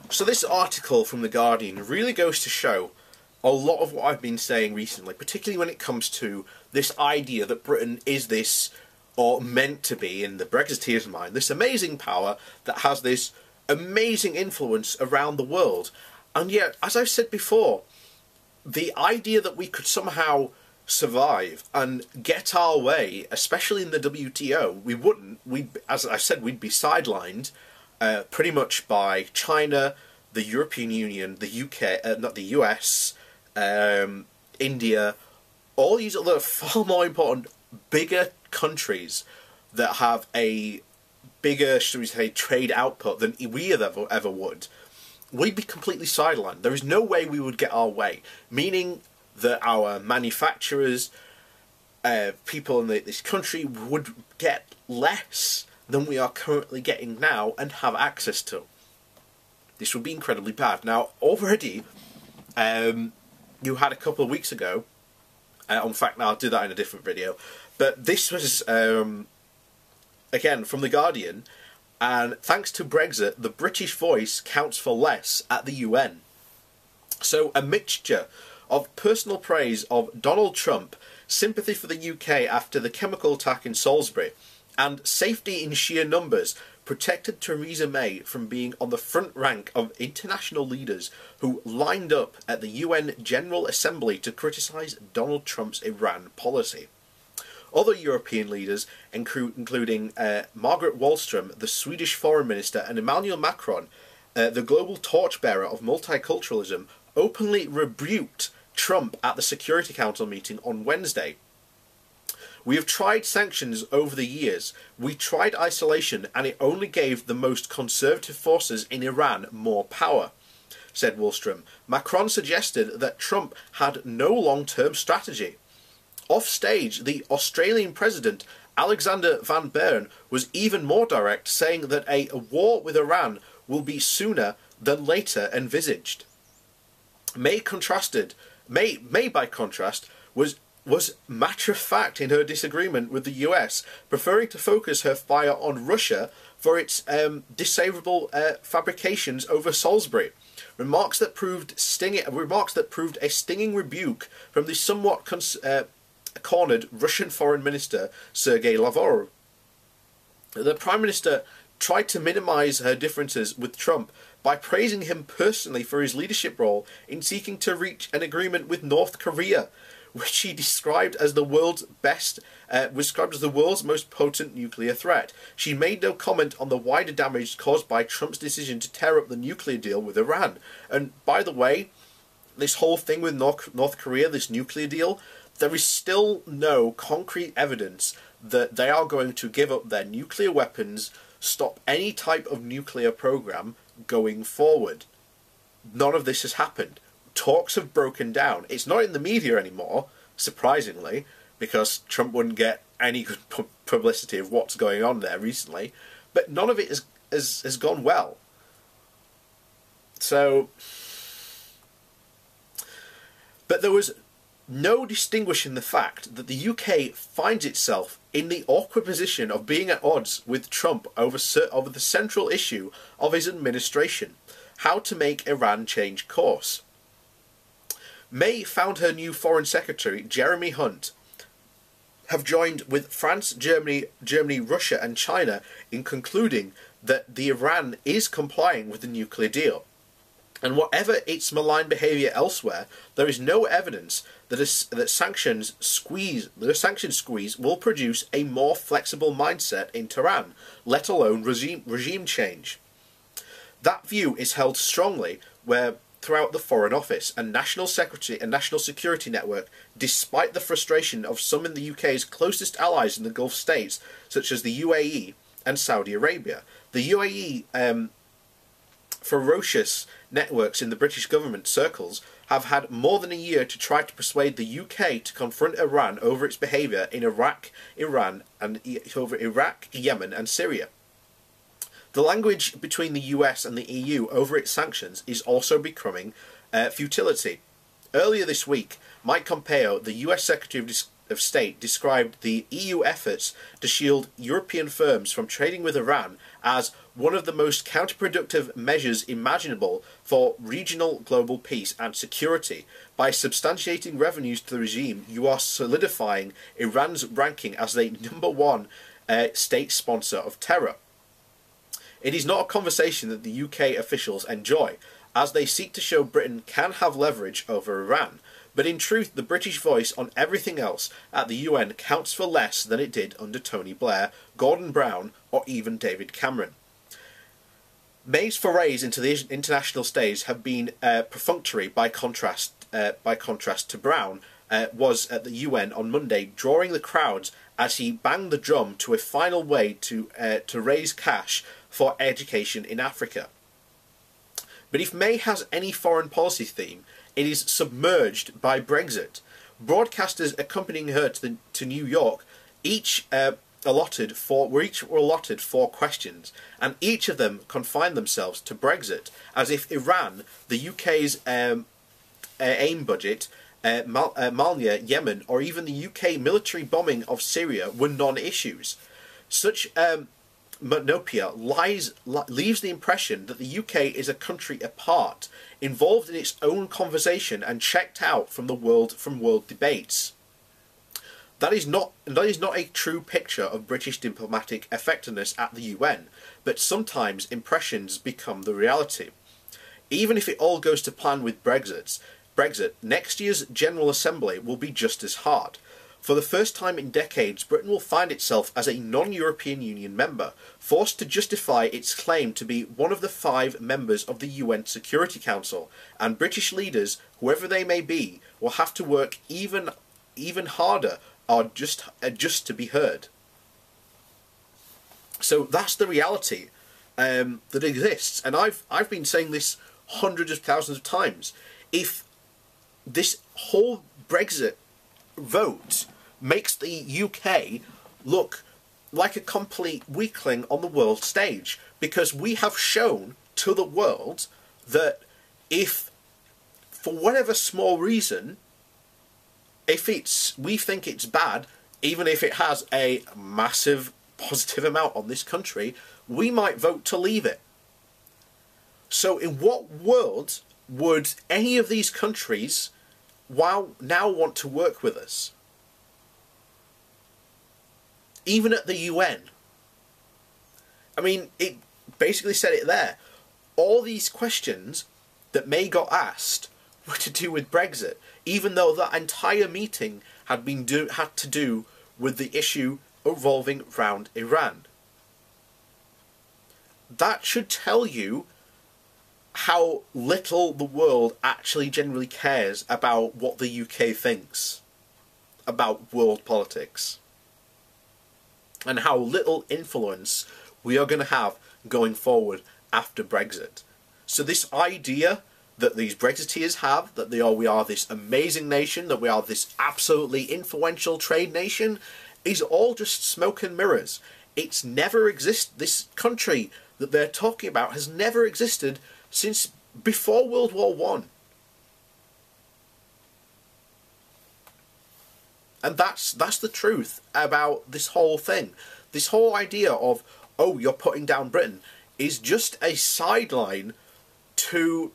So this article from The Guardian really goes to show a lot of what I've been saying recently, particularly when it comes to this idea that Britain is this, or meant to be in the Brexiteers' mind, this amazing power that has this amazing influence around the world. And yet, as I've said before, the idea that we could somehow survive and get our way, especially in the WTO, we wouldn't. As I said, we'd be sidelined pretty much by China, the European Union, the UK, not the US, India, all these other far more important, bigger countries that have a bigger, should we say, trade output than we ever would. We'd be completely sidelined. There is no way we would get our way, meaning that our manufacturers, people in this country would get less than we are currently getting now and have access to. This would be incredibly bad. Now, already, you had a couple of weeks ago, in fact, now I'll do that in a different video, but this was, again, from The Guardian, and thanks to Brexit, the British voice counts for less at the UN. So, a mixture of personal praise of Donald Trump, sympathy for the UK after the chemical attack in Salisbury, and safety in sheer numbers protected Theresa May from being on the front rank of international leaders who lined up at the UN General Assembly to criticise Donald Trump's Iran policy. Other European leaders, including Margaret Wallström, the Swedish Foreign Minister, and Emmanuel Macron, the global torchbearer of multiculturalism, openly rebuked Trump at the Security Council meeting on Wednesday. "We have tried sanctions over the years. We tried isolation, and it only gave the most conservative forces in Iran more power," said Wallström. Macron suggested that Trump had no long-term strategy. Off stage, the Australian President, Alexander Van Buren, was even more direct, saying that a war with Iran will be sooner than later envisaged. May, by contrast, was matter-of-fact in her disagreement with the US, preferring to focus her fire on Russia for its disavourable fabrications over Salisbury. Remarks that proved a stinging rebuke from the somewhat cornered Russian Foreign Minister Sergei Lavrov. The Prime Minister tried to minimise her differences with Trump by praising him personally for his leadership role in seeking to reach an agreement with North Korea, which she described as the world's most potent nuclear threat. She made no comment on the wider damage caused by Trump's decision to tear up the nuclear deal with Iran. And by the way, this whole thing with North Korea, this nuclear deal, there is still no concrete evidence that they are going to give up their nuclear weapons, stop any type of nuclear program going forward. None of this has happened. Talks have broken down. It's not in the media anymore, surprisingly, because Trump wouldn't get any good publicity of what's going on there recently, but none of it has gone well. So, but there was no distinguishing the fact that the UK finds itself in the awkward position of being at odds with Trump over the central issue of his administration: how to make Iran change course. May found her new Foreign Secretary, Jeremy Hunt, have joined with France, Germany, Russia and China in concluding that the Iran is complying with the nuclear deal. And whatever its malign behaviour elsewhere, there is no evidence that a sanctions squeeze will produce a more flexible mindset in Tehran, let alone regime change. That view is held strongly throughout the Foreign Office and National Security Network, despite the frustration of some in the UK's closest allies in the Gulf states, such as the UAE and Saudi Arabia. The UAE ferocious networks in the British government circles have had more than a year to try to persuade the UK to confront Iran over its behaviour in Iraq, Yemen and Syria. The language between the US and the EU over its sanctions is also becoming futility. Earlier this week, Mike Pompeo, the US Secretary of State, described the EU efforts to shield European firms from trading with Iran as one of the most counterproductive measures imaginable for regional global peace and security. By substantiating revenues to the regime, you are solidifying Iran's ranking as the #1 state sponsor of terror. It is not a conversation that the UK officials enjoy, as they seek to show Britain can have leverage over Iran. But in truth, the British voice on everything else at the UN counts for less than it did under Tony Blair, Gordon Brown, or even David Cameron. May's forays into the international stage have been perfunctory by contrast to Brown was at the UN on Monday, drawing the crowds as he banged the drum to a final way to raise cash for education in Africa. But if May has any foreign policy theme, it is submerged by Brexit. Broadcasters accompanying her to New York were allotted 4 questions, and each of them confined themselves to Brexit, as if Iran, the UK's AIM budget, Mali, Yemen, or even the UK military bombing of Syria were non-issues. Such myopia leaves the impression that the UK is a country apart, involved in its own conversation and checked out from world debates. That is not a true picture of British diplomatic effectiveness at the UN, but sometimes impressions become the reality. Even if it all goes to plan with Brexit, next year's General Assembly will be just as hard. For the first time in decades, Britain will find itself as a non-European Union member, forced to justify its claim to be one of the 5 members of the UN Security Council, and British leaders, whoever they may be, will have to work even harder just to be heard. So that's the reality that exists, and I've been saying this hundreds of thousands of times. If this whole Brexit vote makes the UK look like a complete weakling on the world stage, because we have shown to the world that if, for whatever small reason, we think it's bad, even if it has a massive positive amount on this country, we might vote to leave it. So in what world would any of these countries now want to work with us? Even at the UN. I mean, it basically said it there. All these questions that May got asked were to do with Brexit, even though that entire meeting had to do with the issue revolving around Iran. That should tell you how little the world actually generally cares about what the UK thinks about world politics, and how little influence we are going to have going forward after Brexit. So this idea that these Brexiteers have, that we are this amazing nation, that we are this absolutely influential trade nation, is all just smoke and mirrors. It's never existed. This country that they're talking about has never existed since before World War I. And that's the truth about this whole thing. This whole idea of, oh, you're putting down Britain, is just a sideline to,